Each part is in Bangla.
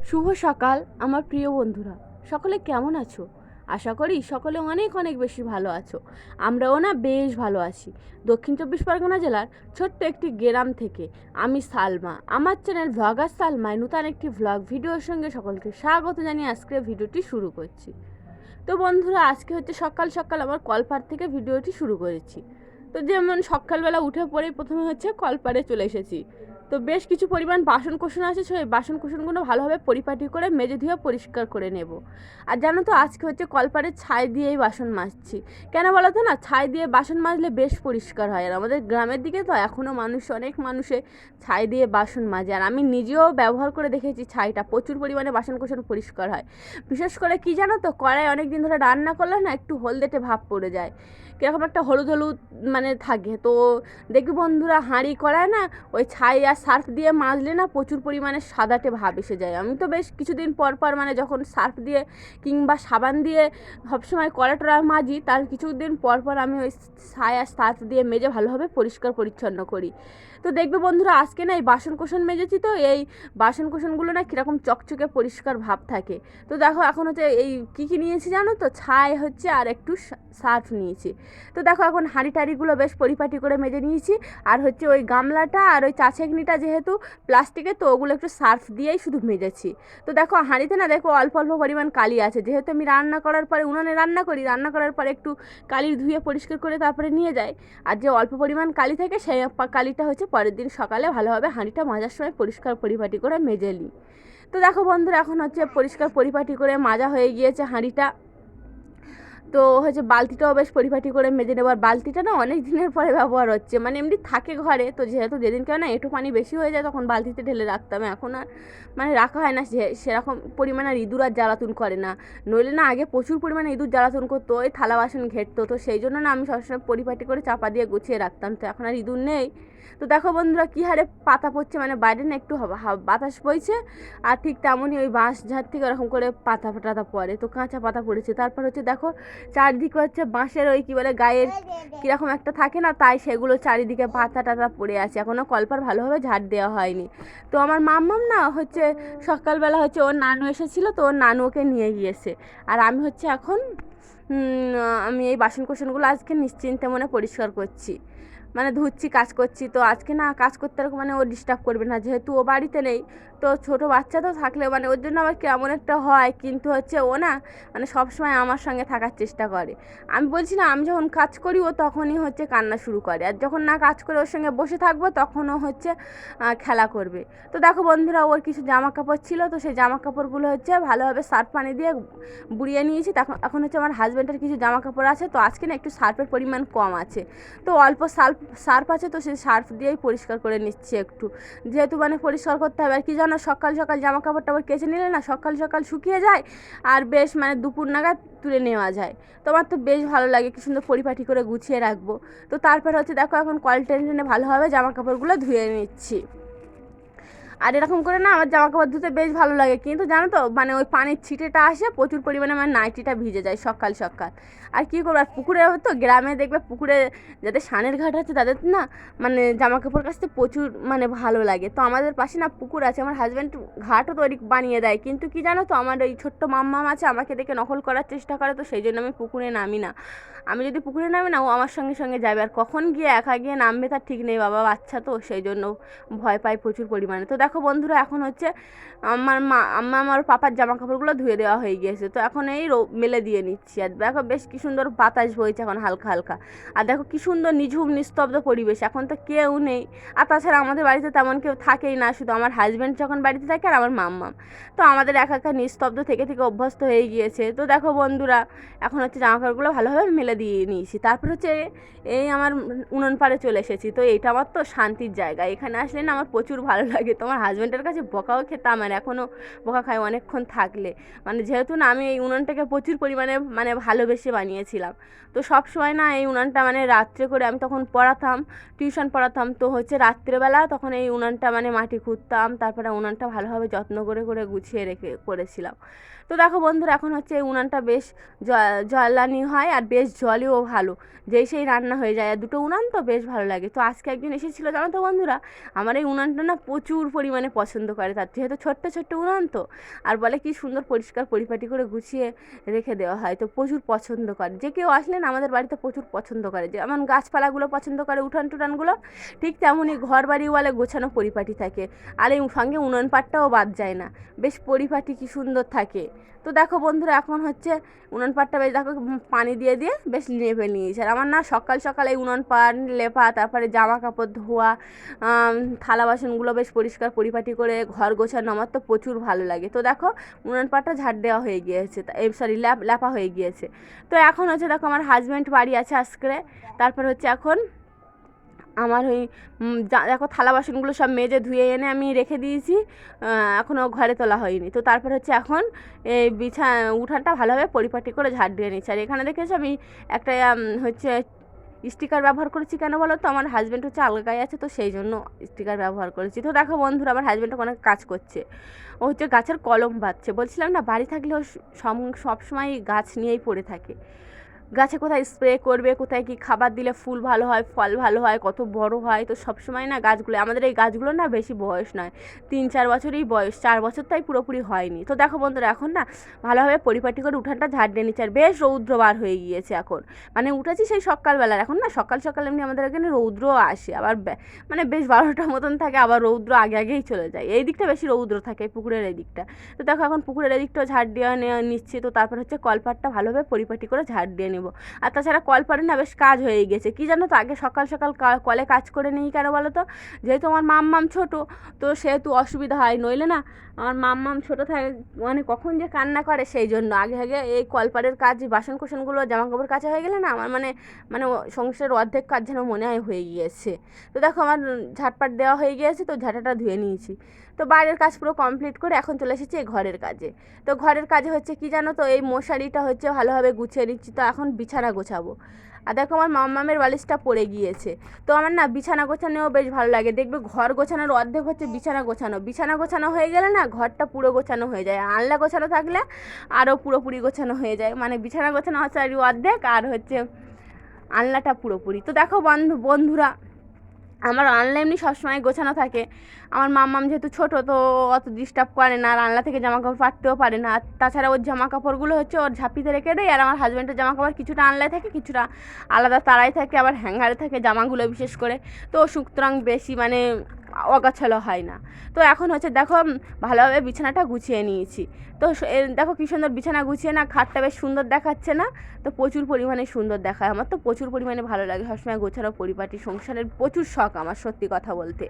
শুভ সকাল আমার প্রিয় বন্ধুরা, সকলে কেমন আছো? আশা করি সকলে অনেক অনেক বেশি ভালো আছো। আমরাও না বেশ ভালো আছি। দক্ষিণ চব্বিশ পরগনা জেলার ছোট্ট একটি গ্রাম থেকে আমি সালমা, আমার চ্যানেল ভ্লগার সালমায় নতুন একটি ভ্লগ ভিডিওর সঙ্গে সকলকে স্বাগত জানিয়ে আজকে ভিডিওটি শুরু করছি। তো বন্ধুরা, আজকে হচ্ছে সকাল সকাল আমার কলপাড় থেকে ভিডিওটি শুরু করেছি। তো যেমন সকালবেলা উঠে পড়েই প্রথমে হচ্ছে কলপাড়ে চলে এসেছি। তো বেশ কিছু পরিমাণ বাসন কোসন আছে, সেই বাসন কোসনগুলো ভালোভাবে পরিপাটি করে মেজে ধুয়ে পরিষ্কার করে নেব। আর জানো তো, আজকে হচ্ছে কলপাড়ের ছাই দিয়েই বাসন মাজছি। কেন বলো তো, না ছাই দিয়ে বাসন মাজলে বেশ পরিষ্কার হয়। আর আমাদের গ্রামের দিকে তো এখনও অনেক মানুষে ছাই দিয়ে বাসন মাজে। আর আমি নিজেও ব্যবহার করে দেখেছি, ছাইটা প্রচুর পরিমাণে বাসন কোসন পরিষ্কার হয়। বিশেষ করে কি জানো তো, কড়াই অনেক দিন ধরে রান্না করলে না একটু হলদেটে ভাব পড়ে যায়, কীরকম একটা হলুদ হলুদ থাকে। তো দেখবি বন্ধুরা, হাঁড়ি কড়ায় না ওই ছাই আর সার্ফ দিয়ে মাজলে না প্রচুর পরিমাণে সাদাটে ভাব এসে যায়। আমি তো বেশ কিছুদিন পর পর যখন সার্ফ দিয়ে কিংবা সাবান দিয়ে সবসময় কড়া টড়া মাজি, তার কিছুদিন পর পর আমি ওই ছাই আর সার্ফ দিয়ে মেজে ভালোভাবে পরিষ্কার পরিচ্ছন্ন করি। তো দেখবে বন্ধুরা, আজকে না এই বাসন কোসন মেজেছি, তো এই বাসন কোসনগুলো না কীরকম চকচকে পরিষ্কার ভাব থাকে। তো দেখো এখন হচ্ছে এই কী নিয়েছি জানো তো, ছাই হচ্ছে আর একটু সার্ফ নিয়েছি। তো দেখো এখন হাঁড়ি টাড়িগুলো বেশ পরিপাটি করে মেজে নিয়েছি। আর হচ্ছে ওই গামলাটা আর ওই চা ছেঁকনিটা যেহেতু প্লাস্টিকের, তো ওগুলো একটু সার্ফ দিয়েই শুধু মেজেছি। তো দেখো হাঁড়িতে না দেখো অল্প অল্প পরিমাণ কালি আছে, যেহেতু আমি রান্না করার পরে উনুনে রান্না করি, রান্না করার পরে একটু কালি ধুয়ে পরিষ্কার করে তারপরে নিয়ে যাই। আর যে অল্প পরিমাণ কালি থাকে, সেই কালিটা হচ্ছে পরের দিন সকালে ভালোভাবে হাঁড়িটা মাজার সময় পরিষ্কার পরিপাটি করে মেজে নিই। তো দেখো বন্ধুরা, এখন হচ্ছে পরিষ্কার পরিপাটি করে মাজা হয়ে গিয়েছে হাঁড়িটা। তো হচ্ছে বালতিটাও বেশ পরিপাটি করে মেজে নেবার, বালতিটা না অনেক দিনের পরে ব্যবহার হচ্ছে, এমনি থাকে ঘরে। তো যেহেতু যেদিন কেন না একটু পানি বেশি হয়ে যায়, তখন বালতিতে ঢেলে রাখতাম। এখন আর রাখা হয় না, সেরকম পরিমাণে আর ইঁদুর আর জ্বালাতন করে না। নইলে না আগে প্রচুর পরিমাণে ইঁদুর জ্বালাতন করতো, ওই থালা বাসন ঘেটতো। তো সেই জন্য না আমি সবসময় পরিপাটি করে চাপা দিয়ে গুছিয়ে রাখতাম। তো এখন আর ইঁদুর নেই। তো দেখো বন্ধুরা, কী হারে পাতা পড়ছে, বাইরে না একটু বাতাস বইছে, আর ঠিক তেমনই ওই বাঁশ ঝাড় থেকে ওরকম করে পাতা টাতা পড়ে। তো কাঁচা পাতা পড়েছে। তারপর হচ্ছে দেখো চারদিকে হচ্ছে বাঁশের ওই কী বলে গায়ের কীরকম একটা থাকে না, তাই সেগুলো চারিদিকে পাতা টাতা পড়ে আছে। এখনও কলপার ভালোভাবে ঝাড় দেওয়া হয়নি। তো আমার মাম্মাম না হচ্ছে সকালবেলা হচ্ছে ওর নানু এসেছিলো, তো ওর নানু ওকে নিয়ে গিয়েছে। আর আমি হচ্ছে এখন আমি এই বাসন কোসনগুলো আজকে নিশ্চিন্তে মনে পরিষ্কার করছি, ধুচ্ছি, কাজ করছি। তো আজকে না কাজ করতে ও ডিস্টার্ব করবে না, যেহেতু ও বাড়িতে নেই। তো ছোটো বাচ্চা তো থাকলে ওর জন্য আবার কেমন একটা হয়, কিন্তু হচ্ছে ও না সবসময় আমার সঙ্গে থাকার চেষ্টা করে। আমি বলছি না, আমি যখন কাজ করি ও তখনই হচ্ছে কান্না শুরু করে, আর যখন না কাজ করে ওর সঙ্গে বসে থাকবো তখনও হচ্ছে খেলা করবে। তো দেখো বন্ধুরা, ওর কিছু জামা কাপড় ছিল, তো সেই জামা কাপড়গুলো হচ্ছে ভালোভাবে সার্ফ পানি দিয়ে বুড়িয়ে নিয়েছি। এখন হচ্ছে আমার হাজব্যান্ডের কিছু জামা কাপড় আছে, তো আজকে না একটু সার্ফের পরিমাণ কম আছে, তো অল্প সার্ফ আছে, তো সেই সার্ফ দিয়েই পরিষ্কার করে নিচ্ছি একটু, যেহেতু পরিষ্কার করতে হবে। আর কি জানো, সকাল সকাল জামা কাপড় টাপড় কেচে নিলে না সকাল সকাল শুকিয়ে যায়, আর বেশ দুপুর নাগাদ তুলে নেওয়া যায়। তোমার তো বেশ ভালো লাগে, কি সুন্দর পরিপাটি করে গুছিয়ে রাখবো। তো তারপর হচ্ছে দেখো এখন কল টেনে ভালোভাবে জামা কাপড়গুলো ধুয়ে নিচ্ছি। আর এরকম করে না আমার জামা কাপড় ধুতে বেশ ভালো লাগে, কিন্তু জানো তো ওই পানির ছিটেটা আসে প্রচুর পরিমাণে, নাইটিটা ভিজে যায় সকাল সকাল। আর কী করবো, আর পুকুরে তো গ্রামে দেখবে পুকুরে যাদের সানের ঘাট আছে তাদের না জামা কাপড় কাচতে প্রচুর ভালো লাগে। তো আমাদের পাশে না পুকুর আছে, আমার হাজব্যান্ড ঘাটও তৈরি বানিয়ে দেয়, কিন্তু কি জানো তো, আমার ওই ছোট্ট মাম্মাম আছে, আমাকে দেখে নকল করার চেষ্টা করে। তো সেই জন্য আমি পুকুরে নামি না। আমি যদি পুকুরে নামি না, ও আমার সঙ্গে সঙ্গে যাবে, আর কখন গিয়ে একা গিয়ে নামবে তার ঠিক নেই, বাবা বাচ্চা তো, সেই জন্য ভয় পায় প্রচুর পরিমাণে। তো দেখো বন্ধুরা, এখন হচ্ছে আমার পাপার জামা কাপড়গুলো ধুয়ে দেওয়া হয়ে গিয়েছে, তো এখন এই মেলে দিয়ে নিচ্ছি। আর দেখো বেশ কি সুন্দর বাতাস বইছে এখন হালকা হালকা, আর দেখো কি সুন্দর নিঝুম নিস্তব্ধ পরিবেশ, এখন তো কেউ নেই। আর তাছাড়া আমাদের বাড়িতে তেমন কেউ থাকেই না, শুধু আমার হাজব্যান্ড যখন বাড়িতে থাকে আর আমার মাম্মাম। তো আমাদের একা একা নিস্তব্ধ থেকে থেকে অভ্যস্ত হয়ে গিয়েছে। তো দেখো বন্ধুরা, এখন হচ্ছে জামা কাপড়গুলো ভালোভাবে মেলে দিয়ে নিয়েছি। তারপর হচ্ছে এই আমার উনুন পাড়ে চলে এসেছি। তো এইটা আমার তো শান্তির জায়গা, এখানে আসলে না আমার প্রচুর ভালো লাগে। তোমার হাজব্যান্ডের কাছে বকাও খেতাম, আর এখনও বকা খাই অনেকক্ষণ থাকলে, যেহেতু না আমি এই উনুনটাকে প্রচুর পরিমাণে ভালোবেসে বানিয়েছিলাম। তো সব সময় না এই উনানটা রাত্রে করে আমি তখন পড়াতাম, টিউশন পড়াতাম, তো হচ্ছে রাত্রেবেলা তখন এই উনানটা মাটি খুঁড়তাম, তারপরে উনানটা ভালোভাবে যত্ন করে করে গুছিয়ে রেখে করেছিলাম। তো দেখো বন্ধুরা, এখন হচ্ছে এই উনানটা বেশ জ্বালানি হয়, আর বেশ জলেও ভালো, যেই সেই রান্না হয়ে যায়। আর দুটো উনান তো বেশ ভালো লাগে। তো আজকে একদিন এসেছিলো জানো তো বন্ধুরা, আমার এই উনানটা না প্রচুর পরিমাণে পরিমাণে পছন্দ করে, তার যেহেতু ছোট্ট ছোট্ট উনান তো, আর বলে কি সুন্দর পরিষ্কার পরিপাটি করে গুছিয়ে রেখে দেওয়া হয়, তো প্রচুর পছন্দ করে। যে কেউ আসলে না আমাদের বাড়িতে প্রচুর পছন্দ করে, যেমন গাছপালাগুলো পছন্দ করে, উঠান টুঠানগুলো ঠিক তেমনই ঘর বাড়ি বলে গোছানো পরিপাটি থাকে। আর এই সঙ্গে উনুন পাটটাও বাদ যায় না, বেশ পরিপাটি কি সুন্দর থাকে। তো দেখো বন্ধুরা, এখন হচ্ছে উনুন পাটটা বেশ দেখো পানি দিয়ে দিয়ে বেশ লেপে নিয়েছে। আর আমার না সকাল সকাল এই উনুন পাট লেপা, তারপরে জামা কাপড় ধোয়া, থালা বাসনগুলো বেশ পরিষ্কার পরিপাটি করে ঘর গোছানো আমার তো প্রচুর ভালো লাগে। তো দেখো উনুন পাটটা ঝাড় দেওয়া হয়ে গিয়েছে, সরি লেপা হয়ে গিয়েছে। তো এখন হচ্ছে দেখো আমার হাজব্যান্ড বাড়ি আছে আজকে, তারপর হচ্ছে এখন আমার ওই দেখো থালা বাসনগুলো সব মেজে ধুয়ে এনে আমি রেখে দিয়েছি, এখনও ঘরে তোলা হয়নি। তো তারপর হচ্ছে এখন এই উঠানটা ভালোভাবে পরিপাটি করে ঝাড় দিয়ে নিচ্ছি। আর এখানে দেখেছি আমি একটা হচ্ছে স্টিকার ব্যবহার করেছি, কেন বলো তো, আমার হাজব্যান্ড হচ্ছে আলগায় আছে, তো সেই জন্য স্টিকার ব্যবহার করেছি। তো দেখো বন্ধুরা, আমার হাজব্যান্ড অনেক কাজ করছে, ও হচ্ছে গাছের কলম বাঁধছে। বলছিলাম না বাড়ি থাকলে ও সবসময় গাছ নিয়েই পড়ে থাকে। গাছে কোথায় স্প্রে করবে, কোথায় কি খাবার দিলে ফুল ভালো হয়, ফল ভালো হয়, কত বড় হয়। তো সবসময় না গাছগুলো, আমাদের এই গাছগুলো না বেশি বয়স নয়, 3-4 বছরই বয়স, 4 বছর তাই পুরোপুরি হয়নি। তো দেখো বন্ধুরা, এখন না ভালোভাবে পরিপাটি করে উঠানটা ঝাড় দিয়ে নিচ্ছে। আর বেশ রৌদ্র বার হয়ে গিয়েছে এখন, মানে উঠেছি সেই সকালবেলার, এখন না সকাল সকাল এমনি আমাদের এখানে রৌদ্র আসে, আবার মানে বেশ 12টার মতন থাকে, আবার রৌদ্র আগে আগেই চলে যায়। এই দিকটা বেশি রৌদ্র থাকে, পুকুরের এই দিকটা। তো দেখো এখন পুকুরের এই দিকটাও ঝাড় দিয়ে নিচ্ছি। তো তারপর হচ্ছে কলপাটটা ভালোভাবে পরিপাটি করে ঝাড় দিয়ে নেব। আর তাছাড়া কল পারে না বেশ কাজ হয়ে গেছে, কি জানো তো, আগে সকাল সকাল কলে কাজ করে নিই, কেন বলো তো, যেহেতু আমার মাম্মাম ছোটো, তো সেহেতু অসুবিধা হয়, নইলে না আমার মাম্মাম ছোটো থাকে, মানে কখন যে কান্না করে, সেই জন্য আগে আগে এই কলপারের কাজ, বাসন কোসনগুলো জামা কাপড় কাচা হয়ে গেলে না আমার মানে মানে সংসারের অর্ধেক কাজ যেন মনে হয় হয়ে গিয়েছে। তো দেখো আমার ঝাটপাট দেওয়া হয়ে গিয়েছে, তো ঝাঁটাটা ধুয়ে নিয়েছি। তো বাইরের কাজ পুরো কমপ্লিট করে এখন চলে এসেছি এই ঘরের কাজে। তো ঘরের কাজে হচ্ছে কি জানো তো, এই মশারিটা হচ্ছে ভালোভাবে গুছিয়ে নিচ্ছি। তো এখন বিছানা গোছাবো। আর দেখো আমার মাম্মামের বালিশটা পড়ে গিয়েছে। তো আমার না বিছানা গোছানোও বেশ ভালো লাগে, দেখবে ঘর গোছানোর অর্ধেক হচ্ছে বিছানা গোছানো। বিছানা গোছানো হয়ে গেলে না ঘরটা পুরো গোছানো হয়ে যায়, আনলা গোছানো থাকলে আরও পুরোপুরি গোছানো হয়ে যায়। মানে বিছানা গোছানো হচ্ছে আর অর্ধেক, আর হচ্ছে আনলাটা পুরোপুরি। তো দেখো বন্ধুরা, আমার আনলা এমনি সবসময় গোছানো থাকে। আমার মাম্মাম যেহেতু ছোটো, তো অত ডিস্টার্ব করে না, আর আনলা থেকে জামা কাপড় পাড়তেও পারে না। আর তাছাড়া ওর জামা কাপড়গুলো হচ্ছে ওর ঝাঁপিতে রেখে দেয়, আর আমার হাজব্যান্ডের জামা কাপড় কিছুটা আনলায় থাকে, কিছুটা আলাদা তারাই থাকে, আবার হ্যাঙ্গারে থাকে জামাগুলো বিশেষ করে। তো সুতরাং বেশি মানে অগাছালো হয় না। তো এখন হচ্ছে দেখো ভালোভাবে বিছানাটা গুছিয়ে নিয়েছি। তো দেখো কী সুন্দর বিছানা গুছিয়ে না, খাটটা বেশ সুন্দর দেখাচ্ছে না? তো প্রচুর পরিমাণে সুন্দর দেখায়, আমার তো প্রচুর পরিমাণে ভালো লাগে সবসময় গোছানো পরিপাটি, সংসারের প্রচুর শখ আমার, সত্যি কথা বলতে।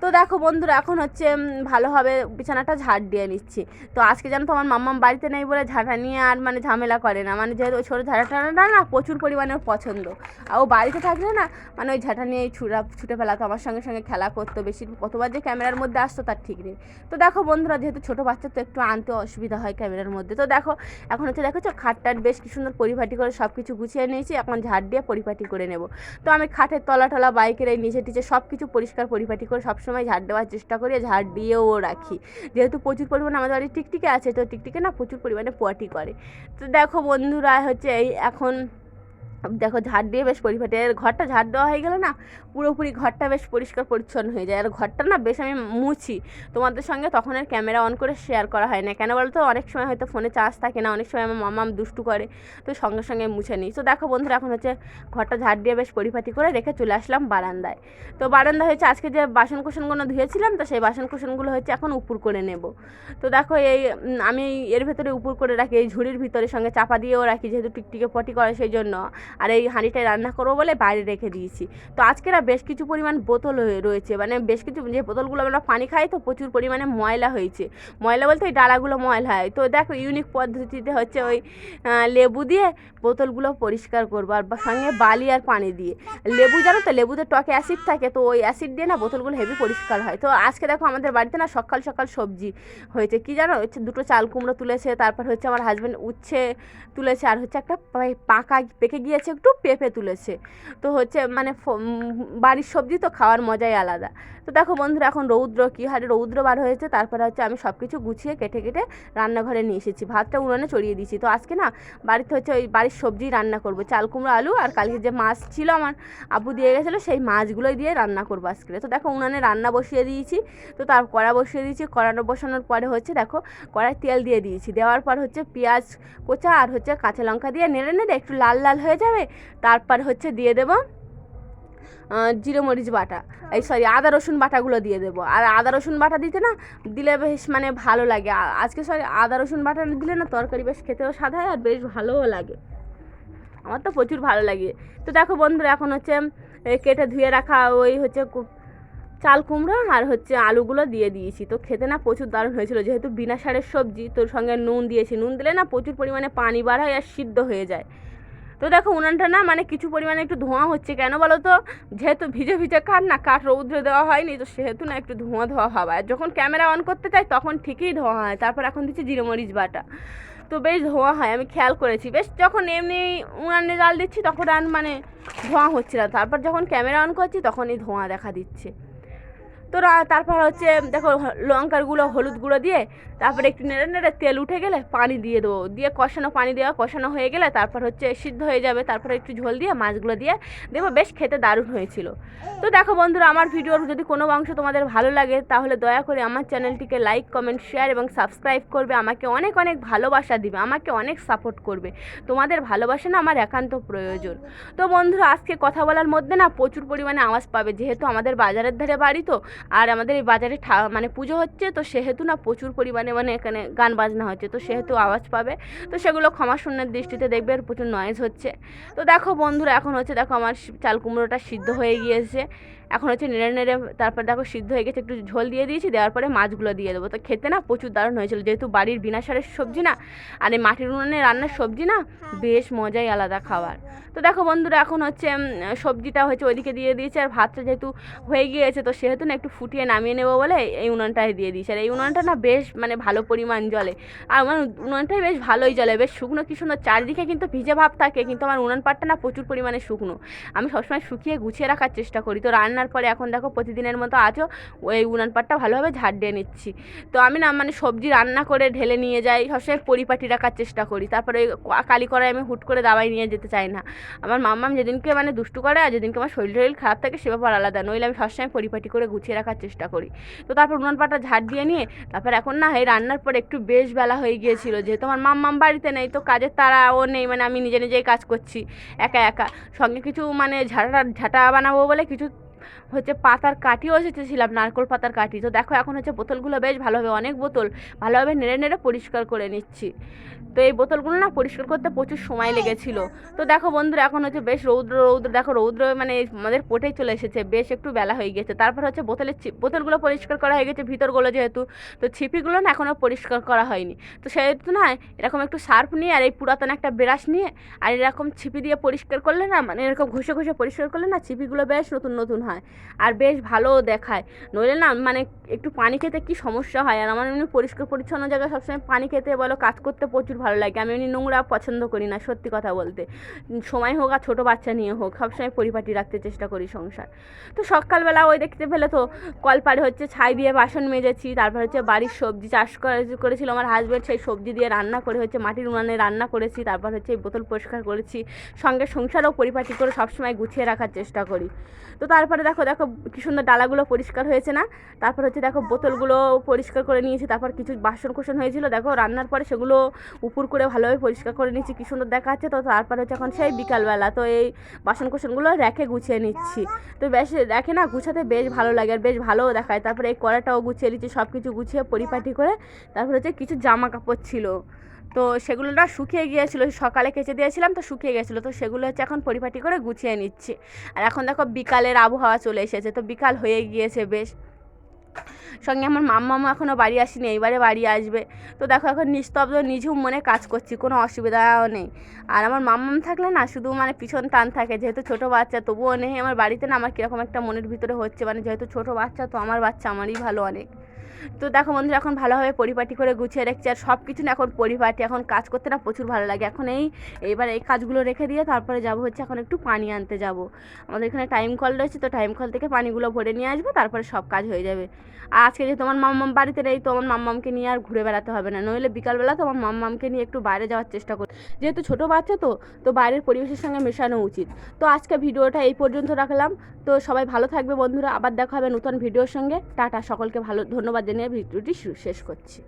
তো দেখো বন্ধুরা, এখন হচ্ছে ভালোভাবে বিছানাটা ঝাড় দিয়ে নিচ্ছি। তো আজকে জানো তো আমার মাম্মাম বাড়িতে নেই বলে ঝাঁটা নিয়ে আর মানে ঝামেলা করে না, মানে যেহেতু ওই ছোটো ঝাঁটাটা না প্রচুর পরিমাণে ওর পছন্দ। আর ও বাড়িতে থাকলে না মানে ওই ঝাঁটা নিয়েই ছুটে ফেলাতো, আমার সঙ্গে সঙ্গে খেলা করতো, বেশি কতবার যে ক্যামেরার মধ্যে আসতো তার ঠিক নেই। তো দেখো বন্ধুরা, যেহেতু ছোটো বাচ্চা তো একটু আনতে অসুবিধা হয় ক্যামেরার মধ্যে। তো দেখো এখন হচ্ছে দেখো খাটটার বেশ কি সুন্দর পরিপাটি করে সব কিছু গুছিয়ে নিয়েছি, এখন ঝাড় দিয়ে পরিপাটি করে নেব। তো আমি খাটের তলা টলা, বাইকের এই নিচে টিচে সব কিছু পরিষ্কার পরিপাটি করে সবসময় ঝাড় দেওয়ার চেষ্টা করি, ঝাড় দিয়েও রাখি। যেহেতু প্রচুর পরিমাণে আমাদের বাড়ির টিকটিকি আছে, তো টিকটিকি না প্রচুর পরিমাণে পটি করে। তো দেখো বন্ধুরা, হচ্ছে এই এখন দেখো ঝাড় দিয়ে বেশ পরিপাটি, আর ঘরটা ঝাড় দেওয়া হয়ে গেলে না পুরোপুরি ঘরটা বেশ পরিষ্কার পরিচ্ছন্ন হয়ে যায়। আর ঘরটা না বেশ আমি মুছি, তোমাদের সঙ্গে তখন আর ক্যামেরা অন করে শেয়ার করা হয় না, কেন বলতো অনেক সময় হয়তো ফোনে চার্জ থাকে না, অনেক সময় আমার মাম্মাম দুষ্টু করে, তো সঙ্গে সঙ্গে মুছে নিই। তো দেখো বন্ধুরা, এখন হচ্ছে ঘরটা ঝাড় দিয়ে বেশ পরিপাটি করে রেখে চলে আসলাম বারান্দায়। তো বারান্দায় হচ্ছে আজকে যে বাসন কোসনগুলো ধুয়েছিলাম, তো সেই বাসন কোসনগুলো হচ্ছে এখন উপর করে নেব। তো দেখো এই আমি এর ভেতরে উপর করে রাখি, এই ঝুড়ির ভিতরে সঙ্গে চাপা দিয়েও রাখি, যেহেতু টিকটিকে পটি করে সেই জন্য। আর এই হাঁড়িটায় রান্না করবো বলে বাইরে রেখে দিয়েছি। তো আজকে না বেশ কিছু পরিমাণ বোতল রয়েছে, মানে বেশ কিছু যে বোতলগুলো আমরা পানি খাই, তো প্রচুর পরিমাণে ময়লা হয়েছে। ময়লা বলতে ওই ডালাগুলো ময়লা হয়। তো দেখো ইউনিক পদ্ধতিতে হচ্ছে ওই লেবু দিয়ে বোতলগুলো পরিষ্কার করবো, আর সঙ্গে বালি আর পানি দিয়ে। লেবু জানো তো, লেবুতে টকে অ্যাসিড থাকে, তো ওই অ্যাসিড দিয়ে না বোতলগুলো হেভি পরিষ্কার হয়। তো আজকে দেখো আমাদের বাড়িতে না সকাল সকাল সবজি হয়েছে, কি জানো, হচ্ছে 2টো চাল কুমড়ো তুলেছে, তারপর হচ্ছে আমার হাজব্যান্ড উচ্ছে তুলেছে, আর হচ্ছে একটা পেকে গিয়ে দিয়েছে একটু পেঁপে তুলেছে। তো হচ্ছে মানে বাড়ির সবজি তো খাওয়ার মজাই আলাদা। তো দেখো বন্ধুরা এখন রৌদ্র কী হারে রৌদ্র বার হয়েছে। তারপরে হচ্ছে আমি সব কিছু গুছিয়ে কেটে কেটে রান্নাঘরে নিয়ে এসেছি, ভাতটা উনুনে চড়িয়ে দিয়েছি। তো আজকে না বাড়িতে হচ্ছে ওই বাড়ির সবজি রান্না করবো, চাল কুমড়ো আলু আর কালকে যে মাছ ছিল আমার আব্বু দিয়ে গেছিলো সেই মাছগুলোই দিয়ে রান্না করবো আজকে। তো দেখো উনুনে রান্না বসিয়ে দিয়েছি। তো তার কড়া বসিয়ে দিয়েছি, কড়ানো বসানোর পরে হচ্ছে দেখো কড়ায় তেল দিয়ে দিয়েছি, দেওয়ার পর হচ্ছে পেঁয়াজ কোচা আর হচ্ছে কাঁচা লঙ্কা দিয়ে নেড়ে নেড়ে একটু লাল লাল হয়ে যাবে। তারপর হচ্ছে দিয়ে দেবো জিরে মরিচ বাটা, এই সরি আদা রসুন বাটাগুলো দিয়ে দেবো। আর আদা রসুন বাটা দিতে না দিলে বেশ মানে ভালো লাগে। আজকে সরি আদা রসুন বাটা দিলে না তরকারি বেশ খেতেও স্বাদ হয় আর বেশ ভালোও লাগে, আমার তো প্রচুর ভালো লাগে। তো দেখো বন্ধুরা এখন হচ্ছে কেটে ধুয়ে রাখা ওই হচ্ছে চাল কুমড়ো আর হচ্ছে আলুগুলো দিয়ে দিয়েছি। তো খেতে না প্রচুর দারুণ হয়েছিল, যেহেতু বিনা সারের সবজি তোর সঙ্গে নুন দিয়েছি, নুন দিলে না প্রচুর পরিমাণে পানি বার হয় আর সিদ্ধ হয়ে যায়। তো দেখো উনানটা না মানে কিছু পরিমাণে একটু ধোঁয়া হচ্ছে, কেন বলো তো, যেহেতু ভিজে ভিজে কাঠ না, কাঠ রৌদ্রে দেওয়া হয়নি, তো সেহেতু না একটু ধোঁয়া ধোঁয়া হবে। আর যখন ক্যামেরা অন করতে চাই তখন ঠিকই ধোঁয়া হয়। তারপর এখন দিচ্ছি জিরে মরিচ বাটা, তো বেশ ধোঁয়া হয়, আমি খেয়াল করেছি। বেশ যখন এমনি উনানে জাল দিচ্ছি তখন আর মানে ধোঁয়া হচ্ছে না, তারপর যখন ক্যামেরা অন করছি তখনই ধোঁয়া দেখা দিচ্ছে। তো তারপর হচ্ছে দেখো লঙ্কার গুঁড়ো হলুদ গুঁড়ো দিয়ে তারপরে একটু নেড়ে নেড়ে তেল উঠে গেলে পানি দিয়ে দেবো, দিয়ে কষানো পানি দেওয়া কষানো হয়ে গেলে তারপর হচ্ছে সিদ্ধ হয়ে যাবে। তারপরে একটু ঝোল দিয়ে মাছগুলো দিয়ে দেবো, বেশ খেতে দারুণ হয়েছিল। তো দেখো বন্ধুরা আমার ভিডিওর যদি কোনো অংশ তোমাদের ভালো লাগে তাহলে দয়া করে আমার চ্যানেলটিকে লাইক কমেন্ট শেয়ার এবং সাবস্ক্রাইব করবে, আমাকে অনেক অনেক ভালোবাসা দিবে, আমাকে অনেক সাপোর্ট করবে। তোমাদের ভালোবাসা না আমার একান্ত প্রয়োজন। তো বন্ধুরা আজকে কথা বলার মধ্যে না প্রচুর পরিমাণে আওয়াজ পাবে, যেহেতু আমাদের বাজারের ধারে বাড়ি, তো আর আমাদের এই বাজারে মানে পুজো হচ্ছে, তো সেহেতু না প্রচুর পরিমাণে মানে এখানে গান বাজনা হচ্ছে, তো সেহেতু আওয়াজ পাবে। তো সেগুলো ক্ষমা শূন্যের দৃষ্টিতে দেখবে, আর প্রচুর নয়েজ হচ্ছে। তো দেখো বন্ধুরা এখন হচ্ছে দেখো আমার চাল কুমড়োটা সিদ্ধ হয়ে গিয়েছে, এখন হচ্ছে নেড়ে নেড়ে তারপর দেখো সিদ্ধ হয়ে গেছে, একটু ঝোল দিয়ে দিয়েছি, দেওয়ার পরে মাছগুলো দিয়ে দেবো। তো খেতে না প্রচুর দারুণ হয়েছিল, যেহেতু বাড়ির বিনা সারের সবজি না আর এই মাটির উনুনে রান্নার সবজি না বেশ মজাই আলাদা খাবার। তো দেখো বন্ধুরা এখন হচ্ছে সবজিটা হচ্ছে ওইদিকে দিয়ে দিয়েছে, আর ভাতটা যেহেতু হয়ে গিয়েছে তো সেহেতু না একটু ফুটিয়ে নামিয়ে নেবো বলে এই উনুনটায় দিয়ে দিয়েছে। আর এই উনুনটা না বেশ মানে ভালো পরিমাণ জলে, আর আমার উনুনটাই বেশ ভালোই জলে, বেশ শুকনো কি সুন্দর, চারদিকে কিন্তু ভিজে ভাব থাকে কিন্তু আমার উনুন পাটটা না প্রচুর পরিমাণে শুকনো, আমি সবসময় শুকিয়ে গুছিয়ে রাখার চেষ্টা করি। তো রান্নার পরে এখন দেখো প্রতিদিনের মতো আজও ওই উনুন পাটটা ভালোভাবে ঝাড় দিয়ে নিচ্ছি। তো আমি না মানে সবজি রান্না করে ঢেলে নিয়ে যাই, সবসময় পরিপাটি রাখার চেষ্টা করি। তারপরে ওই কালি করায় আমি হুট করে দাবাই নিয়ে যেতে চাই না, আমার মাম্মাম যেদিনকে মানে দুষ্টু করে আর যেদিনকে আমার শরীর খারাপ থাকে সে ব্যাপার আলাদা, নইলে আমি সবসময় পরিপাটি করে গুছিয়ে রাখার চেষ্টা করি। তো তারপর উনুন পাটা ঝাড় দিয়ে নিয়ে তারপর এখন না এই রান্নার পর একটু বেশ বেলা হয়ে গিয়েছিল, যেহেতু আমার মাম্মাম বাড়িতে নেই, তো কাজের তাড়াও নেই, মানে আমি নিজে নিজেই কাজ করছি একা একা, সঙ্গে কিছু মানে ঝাঁটা বানাবো বলে কিছু হচ্ছে পাতার কাঠিও এসেছিলাম, নারকোল পাতার কাঠি। তো দেখো এখন হচ্ছে বোতলগুলো বেশ ভালোভাবে, অনেক বোতল ভালোভাবে নেড়ে নেড়ে পরিষ্কার করে নিচ্ছি। তো এই বোতলগুলো না পরিষ্কার করতে প্রচুর সময় লেগেছিল। তো দেখো বন্ধুরা এখন হচ্ছে বেশ রৌদ্র রৌদ্র, দেখো রৌদ্র মানে আমাদের পোটেই চলে এসেছে, বেশ একটু বেলা হয়ে গেছে। তারপর হচ্ছে বোতলগুলো পরিষ্কার করা হয়ে গেছে ভিতরগুলো যেহেতু, তো ছিপিগুলো না এখনও পরিষ্কার করা হয়নি। তো সেহেতু না এরকম একটু সার্ফ নিয়ে আর এই পুরাতন একটা ব্রাশ নিয়ে আর এরকম ছিপি দিয়ে পরিষ্কার করলে না, মানে এরকম ঘষে ঘষে পরিষ্কার করলে না ছিপিগুলো বেশ নতুন নতুন হয় আর বেশ ভালোও দেখায়। নইলে না মানে একটু পানি খেতে কি সমস্যা হয়, আর আমার এমনি পরিষ্কার পরিচ্ছন্ন জায়গায় সবসময় পানি খেতে বলো কাজ করতে প্রচুর ভালো লাগে, আমি এমনি নোংরা পছন্দ করি না, সত্যি কথা বলতে, সময় হোক আর ছোটো বাচ্চা নিয়ে হোক সবসময় পরিপাটি রাখতে চেষ্টা করি সংসার। তো সকালবেলা ওই দেখতে পেলে তো কলপাড়ে হচ্ছে ছাই দিয়ে বাসন মেজেছি, তারপর হচ্ছে বাড়ির সবজি চাষ করেছিল আমার হাজব্যান্ড, সেই সবজি দিয়ে রান্না করে হচ্ছে মাটির উনানে রান্না করেছি, তারপর হচ্ছে এই বোতল পরিষ্কার করেছি, সঙ্গে সংসারও পরিপাটি করে সবসময় গুছিয়ে রাখার চেষ্টা করি। তো তারপরে দেখো দেখো কী সুন্দর ডালাগুলো পরিষ্কার হয়েছে না, তারপর হচ্ছে দেখো বোতলগুলো পরিষ্কার করে নিয়েছি, তারপর কিছু বাসন কোসন হয়েছিল দেখো রান্নার পরে সেগুলো উপর করে ভালোভাবে পরিষ্কার করে নিচ্ছি, কী সুন্দর দেখাচ্ছে। তো তারপর হচ্ছে এখন সেই বিকালবেলা, তো এই বাসন কোসনগুলো রেখে গুছিয়ে নিচ্ছি। তো বেশ রেখে না গুছাতে বেশ ভালো লাগে আর বেশ ভালোও দেখায়। তারপরে এই কড়াটাও গুছিয়ে নিচ্ছি, সব কিছু গুছিয়ে পরিপাটি করে। তারপর হচ্ছে কিছু জামা কাপড় ছিল, তো সেগুলো না শুকিয়ে গিয়েছিলো, সকালে কেচে দিয়েছিলাম তো শুকিয়ে গেছিলো, তো সেগুলো হচ্ছে এখন পরিপাটি করে গুছিয়ে নিচ্ছি। আর এখন দেখো বিকালের আবহাওয়া চলে এসেছে, তো বিকাল হয়ে গিয়েছে বেশ, সঙ্গে আমার মাম্মামও এখনও বাড়ি আসেনি, এইবারে বাড়ি আসবে। তো দেখো এখন নিস্তব্ধ নিঝুম মনে কাজ করছি, কোনো অসুবিধাও নেই। আর আমার মাম্মাম থাকলে না শুধু মানে পিছন টান থাকে, যেহেতু ছোটো বাচ্চা তবুও নেই আমার বাড়িতে না, আমার কীরকম একটা মনের ভিতরে হচ্ছে, মানে যেহেতু ছোটো বাচ্চা তো আমার বাচ্চা আমারই ভালো অনেক। তো দেখো বন্ধুরা এখন ভালোভাবে পরিপাটি করে গুছিয়ে রেখেছি, আর সব কিছু না এখন পরিপাটি, এখন কাজ করতে না প্রচুর ভালো লাগে। এখন এইবার এই কাজগুলো রেখে দিয়ে তারপরে যাব হচ্ছে এখন একটু পানি আনতে যাব। আমাদের এখানে টাইম কল রয়েছে, তো টাইম কল থেকে পানিগুলো ভরে নিয়ে আসবো, তারপরে সব কাজ হয়ে যাবে। আর আজকে যে তোমার মাম্মাম বাড়িতে নেই, তো আমার মাম্মামকে নিয়ে আর ঘুরে বেড়াতে হবে না, নইলে বিকালবেলা তোমার মাম্মামকে নিয়ে একটু বাইরে যাওয়ার চেষ্টা করি, যেহেতু ছোটো বাচ্চা তো বাইরের পরিবেশের সঙ্গে মেশানো উচিত। তো আজকে ভিডিওটা এই পর্যন্ত রাখলাম। তো সবাই ভালো থাকবে বন্ধুরা, আবার দেখা হবে নতুন ভিডিওর সঙ্গে। টাটা, সকলকে ধন্যবাদ জানিয়ে ভিডিওটি শেষ করছি।